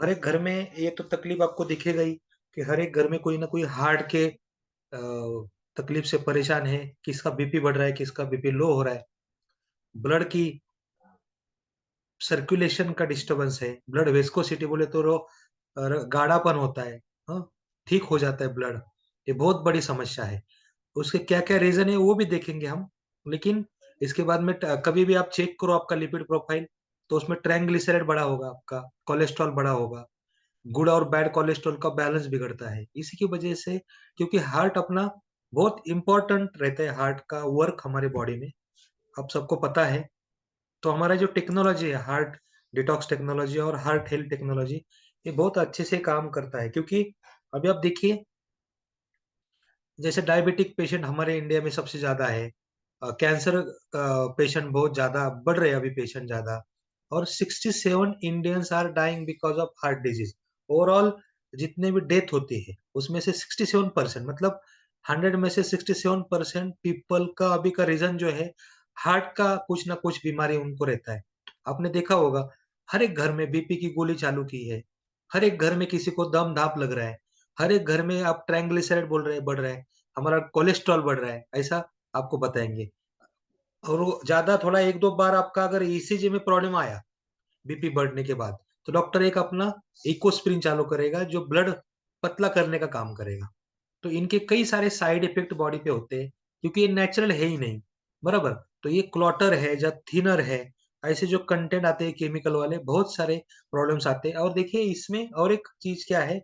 हर एक घर में ये तो तकलीफ आपको दिखेगा ही कि हर एक घर में कोई ना कोई हार्ट के तकलीफ से परेशान है। किसका बीपी बढ़ रहा है, किसका बीपी लो हो रहा है, ब्लड की सर्कुलेशन का डिस्टरबेंस है, ब्लड वेस्कोसिटी बोले तो गाढ़ापन होता है। हाँ, ठीक हो जाता है ब्लड। ये बहुत बड़ी समस्या है। उसके क्या क्या रीजन है वो भी देखेंगे हम। लेकिन इसके बाद में कभी भी आप चेक करो आपका लिपिड प्रोफाइल, तो उसमें ट्रायंग्लिसराइड बढ़ा होगा, आपका कोलेस्ट्रॉल बढ़ा होगा। गुड और बैड कोलेस्ट्रॉल का बैलेंस बिगड़ता है इसी की वजह से। क्योंकि हार्ट अपना बहुत इंपॉर्टेंट रहता है, हार्ट का वर्क हमारे बॉडी में आप सबको पता है। तो हमारा जो टेक्नोलॉजी है, हार्ट डिटॉक्स टेक्नोलॉजी और हार्ट हेल्थ टेक्नोलॉजी, ये बहुत अच्छे से काम करता है। क्योंकि अभी आप देखिए, जैसे डायबिटिक पेशेंट हमारे इंडिया में सबसे ज्यादा है, कैंसर पेशेंट बहुत ज्यादा बढ़ रहे हैं अभी, पेशेंट ज्यादा। और 67 Indians are dying because of heart disease. Overall जितने भी डेथ होती है उसमें से 67%, मतलब 100 में से 67% पीपल का अभी का रीजन जो है, हार्ट का कुछ ना कुछ बीमारी उनको रहता है। आपने देखा होगा, हर एक घर में बीपी की गोली चालू की है, हर एक घर में किसी को दम धाप लग रहा है, हर एक घर में आप ट्रायंग्लिसराइड बोल रहे हैं बढ़ रहा है, हमारा कोलेस्ट्रॉल बढ़ रहा है, ऐसा आपको बताएंगे। और वो ज्यादा थोड़ा एक दो बार आपका अगर ईसीजी में प्रॉब्लम आया बीपी बढ़ने के बाद, तो डॉक्टर एक अपना इकोस्प्रिन चालू करेगा जो ब्लड पतला करने का काम करेगा। तो इनके कई सारे साइड इफेक्ट बॉडी पे होते हैं, क्योंकि ये नेचुरल है ही नहीं। बराबर। तो ये क्लॉटर है या थिनर है, ऐसे जो कंटेंट आते हैं केमिकल वाले, बहुत सारे प्रॉब्लम्स आते हैं। और देखिए इसमें और एक चीज क्या है,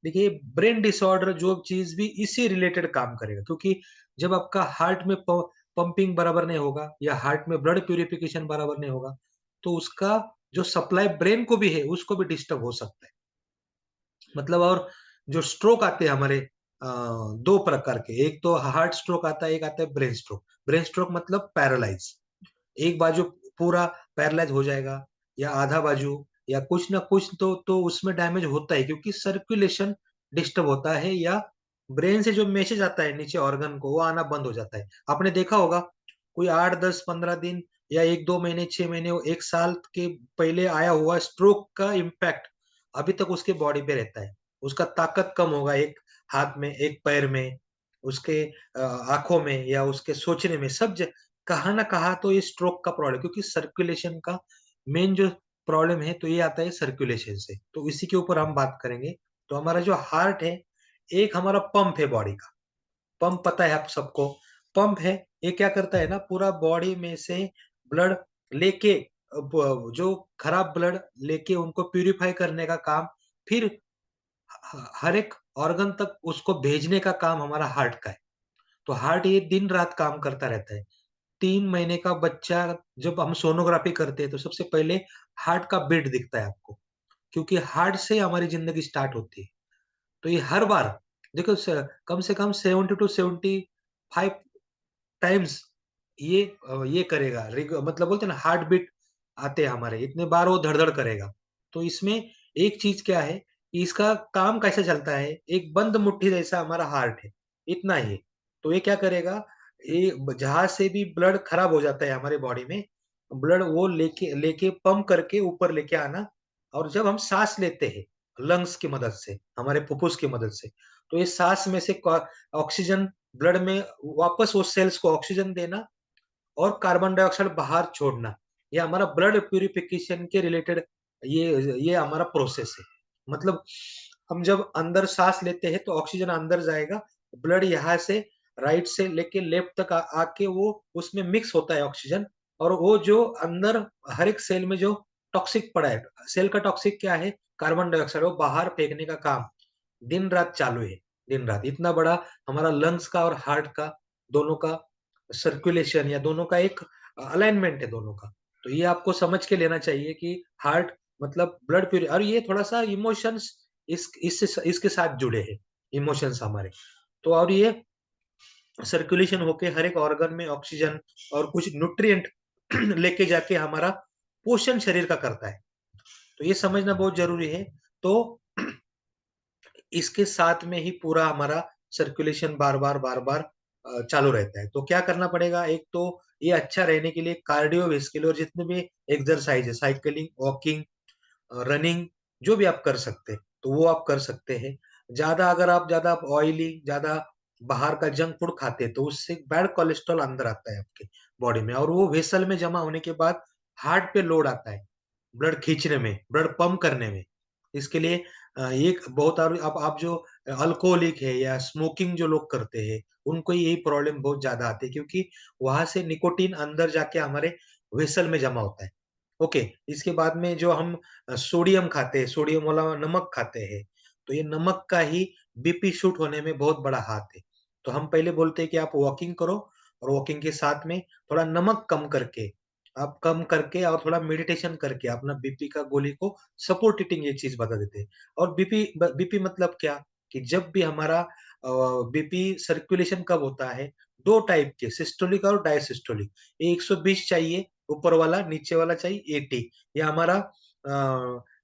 देखिए ब्रेन डिसऑर्डर जो चीज भी इसी रिलेटेड काम करेगा। क्योंकि जब आपका हार्ट में पंपिंग बराबर नहीं होगा या हार्ट में ब्लड प्यूरिफिकेशन बराबर नहीं होगा, तो उसका जो सप्लाई ब्रेन को भी है उसको भी डिस्टर्ब हो सकता है। मतलब, और जो स्ट्रोक आते हैं हमारे, दो प्रकार के, एक तो हार्ट स्ट्रोक आता है, एक आता है ब्रेन स्ट्रोक। ब्रेन स्ट्रोक मतलब पैरालाइज, एक बाजू पूरा पैरालाइज हो जाएगा, या आधा बाजू, या कुछ ना कुछ तो उसमें डैमेज होता है, क्योंकि सर्कुलेशन डिस्टर्ब होता है, या ब्रेन से जो मैसेज आता है नीचे ऑर्गन को वो आना बंद हो जाता है। आपने देखा होगा, कोई 8 10 15 दिन या 1 2 महीने 6 महीने 1 साल के पहले आया हुआ स्ट्रोक का इम्पैक्ट अभी तक उसके बॉडी पे रहता है। उसका ताकत कम होगा, एक हाथ में, एक पैर में, उसके आंखों में, या उसके सोचने में, कहा ना कहा तो ये स्ट्रोक का प्रॉब्लम, क्योंकि सर्कुलेशन का मेन जो प्रॉब्लम है तो ये आता है सर्कुलेशन से। तो इसी के ऊपर हम बात करेंगे। तो हमारा जो हार्ट है, एक हमारा पंप है बॉडी का। पंप पता है आप सबको, पंप है। ये क्या करता है ना, पूरा बॉडी में से ब्लड लेके, जो खराब ब्लड लेके उनको प्यूरिफाई करने का काम, फिर हर एक ऑर्गन तक उसको भेजने का काम हमारा हार्ट का है। तो हार्ट ये दिन रात काम करता रहता है। 3 महीने का बच्चा, जब हम सोनोग्राफी करते हैं तो सबसे पहले हार्ट का बीट दिखता है आपको, क्योंकि हार्ट से हमारी जिंदगी स्टार्ट होती है। तो ये हर बार देखो, कम से कम 70 to 75 टाइम्स ये ये करेगा, मतलब बोलते हैं ना, हार्ट बीट आते हैं हमारे, इतने बार वो धड़ धड़ करेगा। तो इसमें एक चीज क्या है कि इसका काम कैसे चलता है, एक बंद मुट्ठी जैसा हमारा हार्ट है, इतना ही है। तो ये क्या करेगा, ये जहां से भी ब्लड खराब हो जाता है हमारे बॉडी में, ब्लड वो लेके लेके पंप करके ऊपर लेके आना। और जब हम सांस लेते हैं लंग्स की मदद से, हमारे फुफ्फुस की मदद से, तो ये सांस में से ऑक्सीजन ब्लड में वापस वो सेल्स को ऑक्सीजन देना, और कार्बन डाइऑक्साइड बाहर छोड़ना, ये हमारा ब्लड प्यूरिफिकेशन के रिलेटेड ये हमारा प्रोसेस है। मतलब हम जब अंदर सांस लेते हैं तो ऑक्सीजन अंदर जाएगा, ब्लड यहाँ से राइट से लेके लेफ्ट तक आके वो उसमें मिक्स होता है ऑक्सीजन। और वो जो अंदर हर एक सेल में जो टॉक्सिक पड़ा है, सेल का टॉक्सिक क्या है, कार्बन डाइऑक्साइड, वो बाहर फेंकने का काम दिन रात चालू है। दिन रात इतना बड़ा हमारा लंग्स का और हार्ट का, दोनों का सर्कुलेशन, या दोनों का एक अलाइनमेंट है दोनों का। तो ये आपको समझ के लेना चाहिए कि हार्ट मतलब ब्लड प्यूरि, और ये थोड़ा सा इमोशंस इसके साथ जुड़े हैं, इमोशंस हमारे। तो और ये सर्कुलेशन होके हर एक ऑर्गन में ऑक्सीजन और कुछ न्यूट्रिएंट लेके जाके हमारा पोषण शरीर का करता है। तो ये समझना बहुत जरूरी है। तो इसके साथ में ही पूरा हमारा सर्कुलेशन बार बार चालू रहता है। तो क्या करना पड़ेगा, एक तो ये अच्छा रहने के लिए कार्डियोवैस्कुलर जितने भी एक्सरसाइज है, साइकिलिंग, वॉकिंग, रनिंग, जो भी आप कर सकते हैं, तो वो आप कर सकते हैं। अगर आप ऑयली, ज़्यादा बाहर का जंक फूड खाते हैं, तो उससे बैड कोलेस्ट्रॉल अंदर आता है आपके बॉडी में और वो वेसल में जमा होने के बाद हार्ट पे लोड आता है, ब्लड खींचने में, ब्लड पंप करने में। इसके लिए एक बहुत और आप जो अल्कोहलिक है या स्मोकिंग जो लोग करते हैं, उनको यही प्रॉब्लम बहुत ज़्यादा आती है क्योंकि वहाँ से निकोटीन अंदर जाके हमारे वेसल में जमा होता है। ओके, इसके बाद में जो हम सोडियम खाते हैं, सोडियम वाला नमक खाते हैं, तो ये नमक का ही बीपी शूट होने में बहुत बड़ा हाथ है। तो हम पहले बोलते हैं कि आप वॉकिंग करो और वॉकिंग के साथ में थोड़ा नमक कम करके और थोड़ा मेडिटेशन करके अपना बीपी का गोली को सपोर्ट ईटिंग ये चीज़ बता देते हैं। और बीपी मतलब क्या? कि जब भी हमारा बीपी सर्कुलेशन कब होता है, 2 टाइप के सिस्टोलिक और डायसिस्टोलिक। ये 120 चाहिए ऊपर वाला, नीचे वाला चाहिए 80। ये हमारा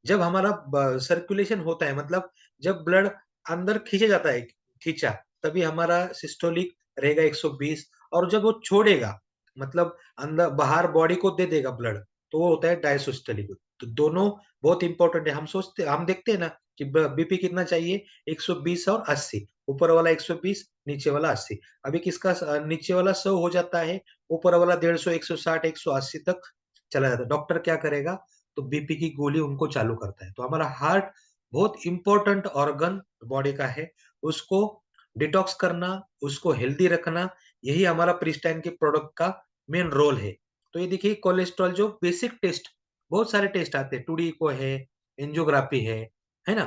जब हमारा सर्कुलेशन होता है मतलब जब ब्लड अंदर खींचा जाता है, खींचा, तभी हमारा सिस्टोलिक रहेगा 120 और जब वो छोड़ेगा, मतलब अंदर बाहर बॉडी को दे देगा ब्लड, तो वो होता है डायसिस्टोलिक। तो दोनों बहुत इंपॉर्टेंट है। हम देखते हैं ना कि बीपी कितना चाहिए, 120 और 80। ऊपर वाला 120, नीचे वाला 80। अभी नीचे वाला 100 हो जाता है, ऊपर वाला 150, 160, 180 तक चला जाता है। डॉक्टर क्या करेगा? तो बीपी की गोली उनको चालू करता है। तो हमारा हार्ट बहुत इम्पोर्टेंट ऑर्गन बॉडी का है। उसको डिटॉक्स करना, उसको हेल्दी रखना, यही हमारा प्रिस्टाइन के प्रोडक्ट का मेन रोल है। तो ये देखिए कोलेस्ट्रॉल जो बेसिक टेस्ट, बहुत सारे टेस्ट आते हैं, टूडीको है, एंजियोग्राफी है ना?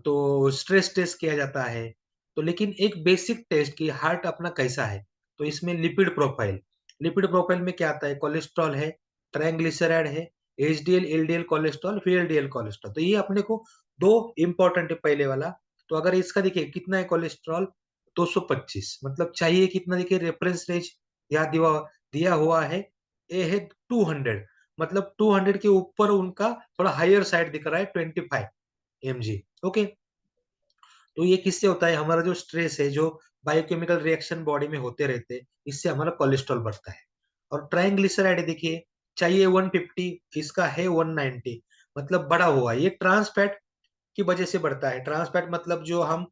तो स्ट्रेस टेस्ट किया जाता है। तो लेकिन एक बेसिक टेस्ट कि हार्ट अपना कैसा है, तो इसमें लिपिड प्रोफाइल में क्या आता है? कोलेस्ट्रॉल है, ट्राइग्लिसराइड है, एचडीएल, एलडीएल कोलेस्ट्रॉल, फिर एलडीएल कोलेस्ट्रॉल। तो ये अपने को 2 इम्पोर्टेंट है पहले वाला। तो अगर इसका देखिए कितना है कोलेस्ट्रॉल? 225 मतलब चाहिए कितना देखिए रेफरेंस रेंज यहाँ दिया हुआ है, ये है 200 मतलब 200 के ऊपर उनका थोड़ा हायर साइड दिख रहा है 25 एमजी। ओके, तो ये किससे होता है? हमारा जो स्ट्रेस है, जो बायोकेमिकल रिएक्शन बॉडी में होते रहते हैं, इससे हमारा कोलेस्ट्रॉल बढ़ता है। और ट्राइग्लिसराइड देखिए चाहिए 150, इसका है 190 मतलब बढ़ा हुआ है। ये ट्रांस फैट की वजह से बढ़ता है। ट्रांस फैट मतलब जो हम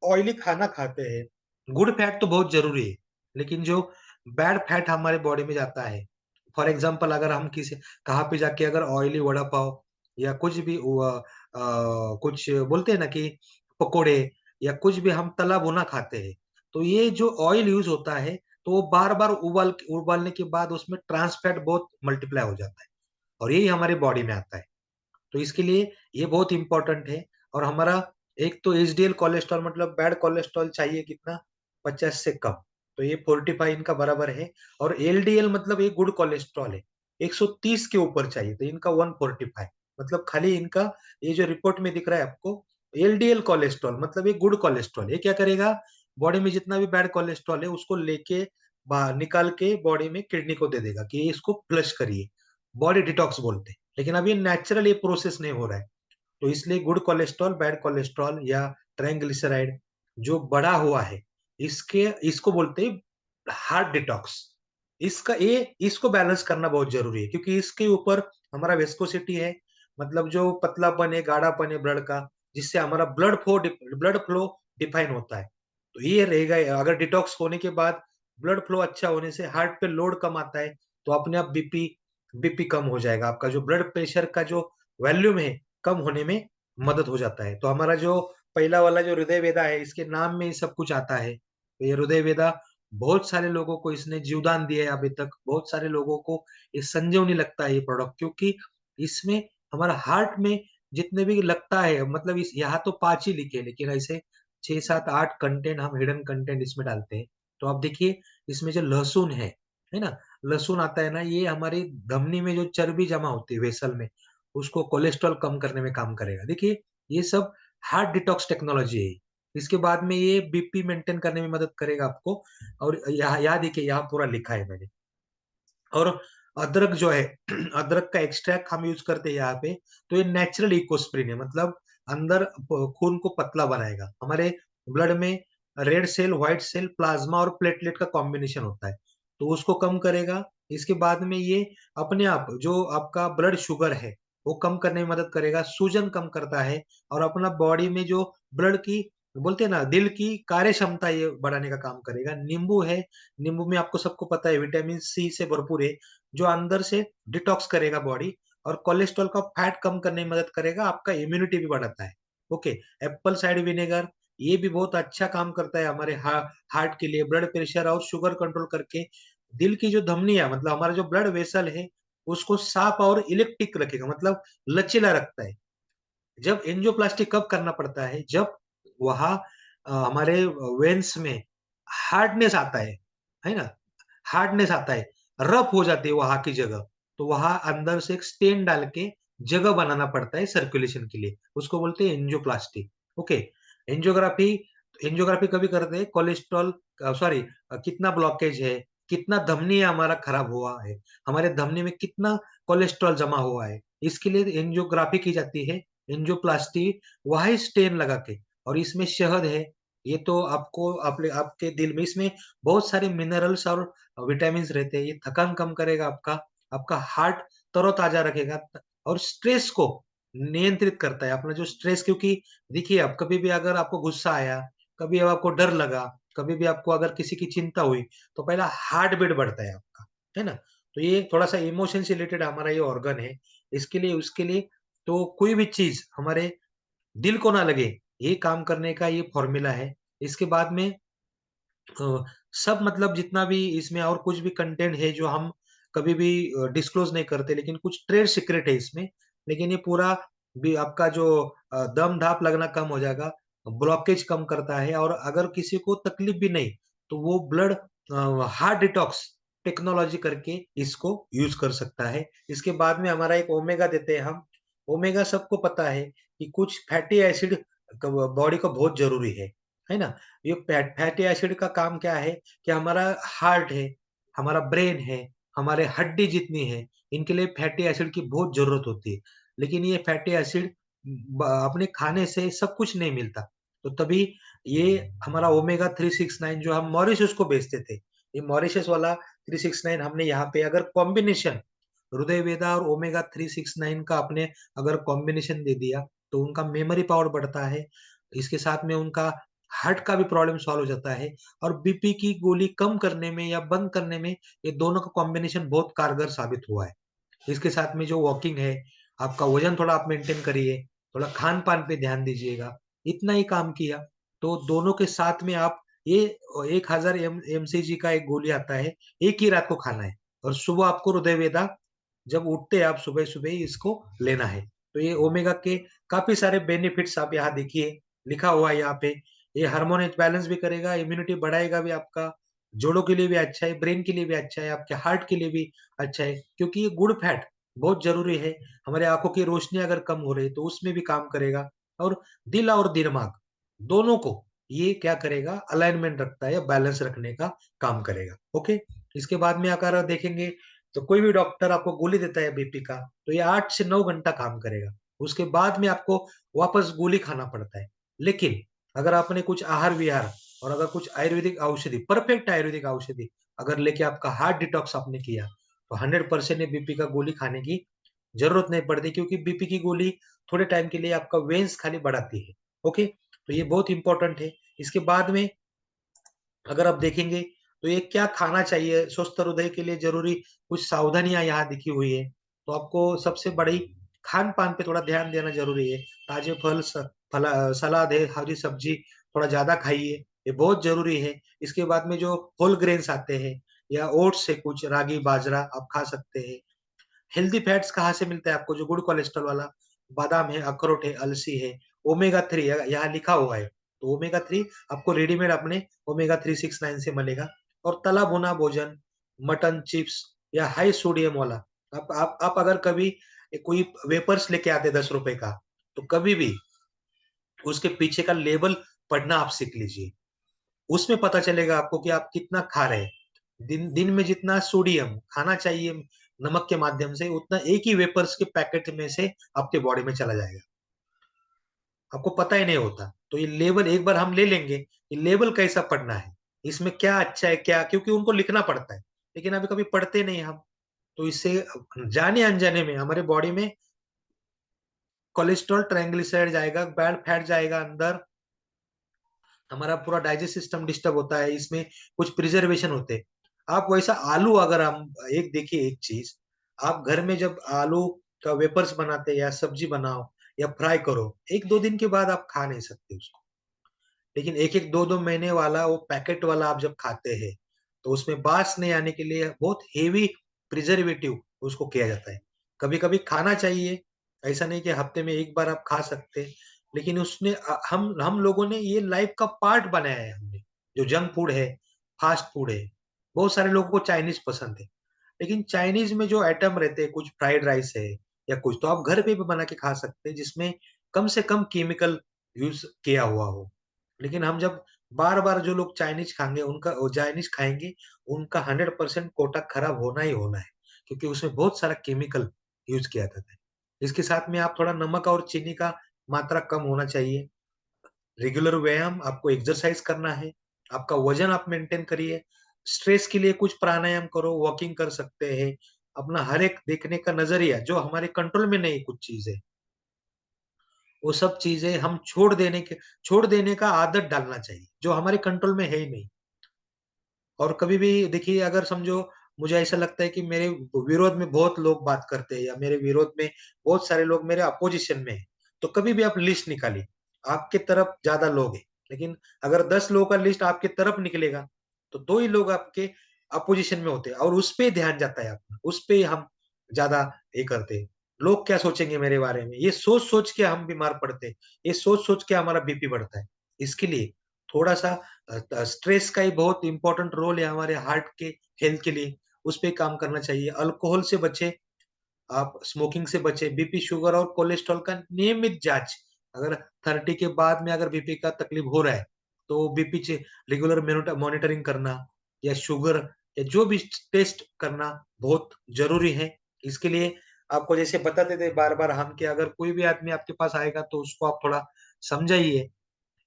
ऑयली खाना खाते हैं, गुड फैट तो बहुत ज़रूरी है, लेकिन जो बैड फैट हमारे बॉडी में जाता है, फॉर एग्ज़ाम्पल अगर हम किसी कहाँ पे जाके अगर ऑयली वड़ा पाव या कुछ भी कुछ बोलते हैं ना कि पकोड़े या कुछ भी हम तला भुना खाते हैं, तो ये जो ऑयल यूज़ होता है, तो वो बार-बार उबालने के बाद उसमें ट्रांस फैट बहुत मल्टीप्लाई हो जाता है और यही हमारी बॉडी में आता है। तो इसके लिए ये बहुत इम्पोर्टेंट है और हमारा एक तो एचडीएल कोलेस्ट्रॉल मतलब बैड कोलेस्ट्रॉल चाहिए कितना 50 से कम, तो ये 45 इनका बराबर है और एलडीएल मतलब ये गुड कोलेस्ट्रॉल है 130 के ऊपर चाहिए, तो इनका 145 मतलब खाली इनका ये जो रिपोर्ट में दिख रहा है आपको एलडीएल कोलेस्ट्रॉल मतलब ये गुड कोलेस्ट्रॉल, ये क्या करेगा बॉडी में जितना भी बैड कोलेस्ट्रॉल है उसको लेके बाहर निकाल के बॉडी में किडनी को दे देगा कि ये इसको फ्लश करिए, बॉडी डिटॉक्स बोलते हैं। लेकिन अब ये नेचुरल ये प्रोसेस नहीं हो रहा है। तो इसलिए गुड कोलेस्ट्रॉल, बैड कोलेस्ट्रॉल या ट्राइग्लिसराइड जो बढ़ा हुआ है, इसको बोलते हैं हार्ट डिटॉक्स। इसको बैलेंस करना बहुत ज़रूरी है क्योंकि इसके ऊपर हमारा विस्कोसिटी है, मतलब जो पतलापन है, गाढ़ापन है ब्लड का, जिससे हमारा ब्लड फ्लो डिफाइन होता है। तो ये रहेगा अगर डिटॉक्स होने के बाद ब्लड फ्लो अच्छा होने से हार्ट पे लोड कम आता है, तो अपने आप बीपी कम हो जाएगा। आपका जो ब्लड प्रेशर का जो वॉल्यूम है, कम होने में मदद हो जाता है। तो हमारा जो पहला वाला जो हृदय वेदा है, इसके नाम में ही सब कुछ आता है। तो ये हृदय वेदा बहुत सारे लोगों को इसने जीवदान दिया है अभी तक। बहुत सारे लोगों को ये संजीवनी लगता है ये प्रोडक्ट क्योंकि इसमें हमारा हार्ट में जितने भी लगता है मतलब इस यहाँ तो 5 ही लिखे हैं, लेकिन ऐसे 6, 7, 8 कंटेंट हम हिडन कंटेंट इसमें डालते हैं। तो आप देखिए इसमें जो लहसुन है ना? लहसुन आता है ना, ये हमारी धमनी में जो चर्बी जमा होती है वेसल में, उसको कोलेस्ट्रॉल कम करने में काम करेगा। देखिए, ये सब हार्ट डिटॉक्स टेक्नोलॉजी है। इसके बाद में ये बीपी मेंटेन करने में मदद करेगा आपको और यहाँ देखिए यहाँ पूरा लिखा है मैंने। और अदरक जो है अदरक का एक्सट्रैक्ट हम यूज़ करते हैं यहाँ पे, तो ये नेचुरल इकोस्प्रिन है मतलब अंदर खून को पतला बनाएगा। हमारे ब्लड में red cell, white cell, plasma और प्लेटलेट का कॉम्बिनेशन होता है, तो उसको कम करेगा। इसके बाद में ये अपने आप जो आपका ब्लड शुगर है, वो कम करने में मदद करेगा, सूजन कम करता है और अपना बॉडी में जो ब्लड की बोलते हैं ना दिल की कार्य क्षमता ये बढ़ाने का काम करेगा। नींबू है, नींबू में आपको सबको पता है विटामिन सी से भरपूर है, जो अंदर से डिटॉक्स करेगा बॉडी और कोलेस्ट्रॉल का फैट कम करने में मदद करेगा, आपका इम्यूनिटी भी बढ़ाता है। ओके, एप्पल साइडर विनेगर ये भी बहुत अच्छा काम करता है हमारे हार्ट के लिए, ब्लड प्रेशर और शुगर कंट्रोल करके दिल की जो धमनियाँ मतलब हमारा जो ब्लड वेसल है, उसको साफ और इलिप्टिक रखेगा मतलब लचीला रखता है। जब एंजियोप्लास्टी कब करना पड़ता है? जब वहाँ हमारे वेन्स में हार्डनेस आता है ना? हार्डनेस आता है, रफ हो जाती है वहाँ की जगह, तो वहाँ अंदर से एक स्टेन डाल के जगह बनाना पड़ता है सर्कुलेशन के लिए, उसको बोलते हैं एंजियोप्लास्टी। ओके, एंजियोग्राफी एंजियोग्राफी कभी करते हैं कोलेस्ट्रॉल सॉरी कितना ब्लॉकेज है, कितना धमनी हमारा खराब हुआ है, हमारे धमनी में कितना कोलेस्ट्रॉल जमा हुआ है, इसके लिए एंजियोग्राफी की जाती है। एंजियोप्लास्टी वही स्टेन लगा के और इसमें शहद है, ये तो आपको आपके दिल में इसमें बहुत सारे मिनरल्स और विटामिन्स रहते हैं, ये थकान कम करेगा आपका, आपका हार्ट तरोताजा रखेगा और स्ट्रेस को नियंत्रित करता है। अपना जो स्ट्रेस क्योंकि देखिए आप कभी भी अगर आपको गुस्सा आया, कभी अब आपको डर लगा, कभी भी आपको अगर किसी की चिंता हुई, तो पहला हार्ट बीट बढ़ता है आपका, है ना? तो ये थोड़ा-सा इमोशन से रिलेटेड हमारा ये ऑर्गन है। इसके लिए उसके लिए तो कोई भी चीज़ हमारे दिल को ना लगे, ये काम करने का ये फ़ॉर्मूला है। इसके बाद में सब मतलब जितना भी इसमें और कुछ भी कंटेंट है जो हम कभी भी डिस्क्लोज़ नहीं करते, लेकिन कुछ ट्रेड सीक्रेट है इसमें। लेकिन ये पूरा भी आपका जो दम-धाप लगना कम हो जाएगा, ब्लॉकेज कम करता है और अगर किसी को तकलीफ भी नहीं, तो वो ब्लड हार्ट डिटॉक्स टेक्नोलॉजी करके इसको यूज़ कर सकता है। इसके बाद में हमारा एक ओमेगा देते हैं हम। ओमेगा सबको पता है कि कुछ फैटी एसिड बॉडी को बहुत ज़रूरी है ना? ये फैटी एसिड का काम क्या है कि हमारा हार्ट है, हमारा ब्रेन है, हमारे हड्डी जितनी है, इनके लिए फैटी एसिड की बहुत ज़रूरत होती है। लेकिन ये फैटी एसिड अपने खाने से सब कुछ नहीं मिलता। तो तभी ये हमारा ओमेगा 369 जो हम मॉरिशस को बेचते थे, ये मॉरिशस वाला 369 हमने यहाँ पे अगर कॉम्बिनेशन हृदय वेदा और ओमेगा 369 का आपने अगर कॉम्बिनेशन दे दिया, तो उनका मेमोरी पावर बढ़ता है। इसके साथ में उनका हार्ट का भी प्रॉब्लम सॉल्व हो जाता है और बीपी की गोली कम करने में या बंद करने में ये दोनों का कॉम्बिनेशन बहुत कारगर साबित हुआ है। इसके साथ में जो वॉकिंग है, आपका वज़न थोड़ा आप मेंटेन करिए, थोड़ा खान-पान पे ध्यान दीजिएगा। इतना ही काम किया, तो दोनों के साथ में आप ये 1000 एमसीजी का एक गोली आता है, एक ही रात को खाना है और सुबह आपको हृदयवेदा जब उठते हैं आप सुबह-सुबह ही इसको लेना है। तो ये ओमेगा के काफ़ी सारे बेनिफिट्स आप यहाँ देखिए, लिखा हुआ है यहाँ पे। ये हार्मोन बैलेंस भी करेगा, इम्यूनिटी बढ़ाएगा भी आपका, जोड़ों के लिए भी अच्छा है, ब्रेन के लिए भी अच्छा है, आपके हार्ट के लिए भी अच्छा है, क्योंकि ये गुड फैट बहुत ज़रूरी है। हमारे आँखों की रोशनी अगर कम हो रही है, तो उसमें भी काम करेगा और दिल और दिमाग दोनों को ये क्या करेगा अलाइनमेंट रखता है या बैलेंस रखने का काम करेगा। ओके? इसके बाद में अगर आप देखेंगे तो कोई भी डॉक्टर आपको गोली देता है बीपी का, तो ये 8 से 9 घंटा काम करेगा। उसके बाद में आपको वापस गोली खाना पड़ता है। लेकिन अगर आपने कुछ आहार-विहार और अगर कुछ आयुर्वेदिक औषधि, परफेक्ट आयुर्वेदिक औषधि अगर लेके आपका हार्ट डिटॉक्स आपने किया, तो 100% ये बीपी का गोली खाने की ज़रूरत नहीं पड़ती क्योंकि बीपी की गोली थोड़े टाइम के लिए आपका वेन्स खाली बढ़ाती है। ओके? तो ये बहुत इम्पोर्टेंट है। इसके बाद में अगर आप देखेंगे तो ये क्या खाना चाहिए स्वस्थ हृदय के लिए ज़रूरी कुछ सावधानियाँ यहाँ लिखी हुई है। तो आपको सबसे बड़ी खान-पान पे थोड़ा ध्यान देना ज़रूरी है। ताज़े सलाद है, हरी सब्ज़ी थोड़ा ज़्यादा खाइए, ये बहुत ज़रूरी है। इसके बाद में जो होल ग्रेन्स आते हैं या ओट्स है कुछ रागी, बाजरा आप खा सकते हैं। हेल्दी फैट्स कहाँ से मिलता है आपको जो गुड कोलेस्ट्रॉल वाला? बादाम है, अखरोट है, अलसी है, ओमेगा 3 यहाँ लिखा हुआ है। तो ओमेगा 3 आपको रेडीमेड अपने ओमेगा 369 से मिलेगा और तला भुना भोजन, मटन, चिप्स या हाई सोडियम वाला आप अगर कभी कोई वेपर्स लेके आते हैं ₹10 का, तो कभी भी उसके पीछे का लेबल पढ़ना आप सीख लीजिए। उसमें पता चलेगा आपको कि आप कितना खा रहे हैं। दिन दिन में जितना सोडियम खाना चाहिए नमक के माध्यम से, उतना एक ही वेपर्स के पैकेट में से आपके बॉडी में चला जाएगा। आपको पता ही नहीं होता। तो ये लेबल एक बार हम ले लेंगे, ये लेबल कैसा पढ़ना है, इसमें क्या अच्छा है, क्या क्योंकि उनको लिखना पड़ता है। लेकिन अभी कभी पढ़ते नहीं हम। तो इससे जाने-अनजाने में हमारे बॉडी में कोलेस्ट्रॉल, ट्राइग्लिसराइड जाएगा, बैड फैट जाएगा अंदर, हमारा पूरा डाइजेस्ट सिस्टम डिस्टर्ब होता है, इसमें कुछ प्रिजर्वेशन होते हैं। आप वैसा आलू अगर हम एक देखिए एक चीज़, आप घर में जब आलू का वेफर्स बनाते हैं या सब्जी बनाओ या फ्राई करो, 1-2 दिन के बाद आप खा नहीं सकते उसको। लेकिन 1-1 2-2 महीने वाला वो पैकेट वाला आप जब खाते हैं, तो उसमें बास नहीं आने के लिए बहुत हेवी प्रिजर्वेटिव उसको किया जाता है। कभी-कभी खाना चाहिए, ऐसा नहीं कि हफ्ते में 1 बार आप खा सकते हैं, लेकिन उसने हम लोगों ने ये लाइफ का पार्ट बनाया है हमने। जो जंक फूड है, फास्ट फूड है, बहुत सारे लोगों को चाइनीज़ पसंद है। लेकिन चाइनीज़ में जो आइटम रहते हैं, कुछ फ्राइड राइस है या कुछ, तो आप घर पे भी बना के खा सकते हैं, जिसमें कम से कम केमिकल यूज़ किया हुआ हो। लेकिन हम जब बार-बार जो लोग चाइनीज़ खाएँगे उनका वो चाइनीज़ खाएँगे, उनका 100% कोटा खराब होना ही होना है, क्योंकि उसमें बहुत सारा केमिकल यूज़ किया जाता है। इसके साथ में आप थोड़ा नमक और चीनी का मात्रा कम होना चाहिए। रेगुलर व्यायाम, आपको एक्सरसाइज़ करना है, आपका वज़न आप मेंटेन करिए, स्ट्रेस के लिए कुछ प्राणायाम करो, वॉकिंग कर सकते हैं। अपना हर एक देखने का नज़रिया जो हमारे कंट्रोल में नहीं कुछ चीज़ें, वो सब चीज़ें हम छोड़ देने का आदत डालना चाहिए, जो हमारे कंट्रोल में है ही नहीं। और कभी भी देखिए अगर समझो मुझे ऐसा लगता है कि मेरे विरोध में बहुत लोग बात करते हैं या मेरे विरोध में बहुत सारे लोग मेरे अपोज़िशन में हैं, तो कभी भी आप लिस्ट निकालिए, आपके तरफ ज़्यादा लोग हैं, लेकिन अगर 10 लोगों का लिस्ट आपके तरफ निकलेगा, तो 2 ही लोग आपके अपोज़िशन में होते हैं और उस पे ध्यान जाता है अपना, उस पे हम ज़्यादा ये करते हैं। लोग क्या सोचेंगे मेरे बारे में? ये सोच-सोच के हम बीमार पड़ते हैं, ये सोच-सोच के हमारा बीपी बढ़ता है। इसके लिए थोड़ा-सा स्ट्रेस का ही बहुत इम्पोर्टेंट रोल है हमारे हार्ट के हेल्थ के लिए, उस पे काम करना चाहिए। अल्कोहल से बचें, आप स्मोकिंग से बचें, बीपी, शुगर और कोलेस्ट्रॉल का नियमित जाँच। अगर 30 के बाद में अगर बीपी का तकलीफ हो रहा है, तो बीपी चे रेगुलर मॉनिटरिंग करना या शुगर या जो भी टेस्ट करना बहुत ज़रूरी है। इसके लिए आपको जैसे बताते थे बार-बार हम कि अगर कोई भी आदमी आपके पास आएगा तो उसको आप थोड़ा समझाइए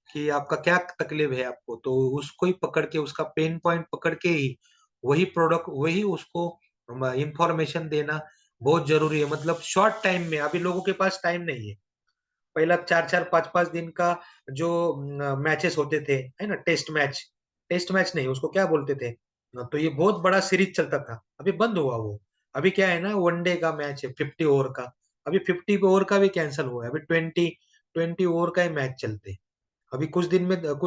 कि आपका क्या तकलीफ है आपको, तो उसको ही पकड़ के उसका पेन पॉइंट पकड़ के ही वही प्रोडक्ट वही उसको इन्फॉर्मेशन देना बहुत ज़रूरी है। मतलब शॉर्ट टाइम में अभी लोगों के पास टाइम नहीं है। पहला 4-4 5-5 दिन का जो मैचेस होते थे, है ना? टेस्ट मैच नहीं उसको क्या बोलते थे? तो ये बहुत बड़ा सीरीज़ चलता था, अभी बंद हुआ वो। अभी क्या है ना वनडे का मैच है 50 ओवर का, अभी 50 ओवर का भी कैंसल हुआ है, अभी 20 ओवर का ही मैच चलते हैं। अभी कुछ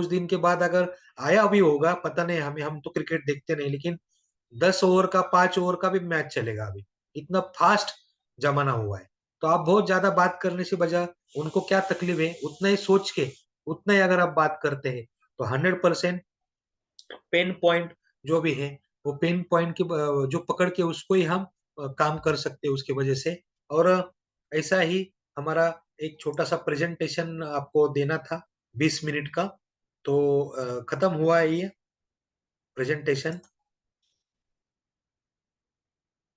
दिन के बाद अगर आया भी होगा, पता नहीं हमें हम तो क्रिकेट देखते नहीं, लेकिन 10 ओवर का, 5 ओवर का भी मैच चलेगा अभी। इतना फ़ास्ट ज़माना हुआ है। तो आप बहुत ज़्यादा बात करने से बजाय उनको क्या तकलीफ है, उतना ही सोच के, उतना ही अगर आप बात करते हैं, तो 100% पेन पॉइंट जो भी है, वो पेन पॉइंट जो पकड़ के उसको ही हम काम कर सकते हैं उसकी वजह से। और ऐसा ही हमारा एक छोटा-सा प्रेज़ेंटेशन आपको देना था 20 मिनट का, तो खत्म हुआ है ये प्रेज़ेंटेशन।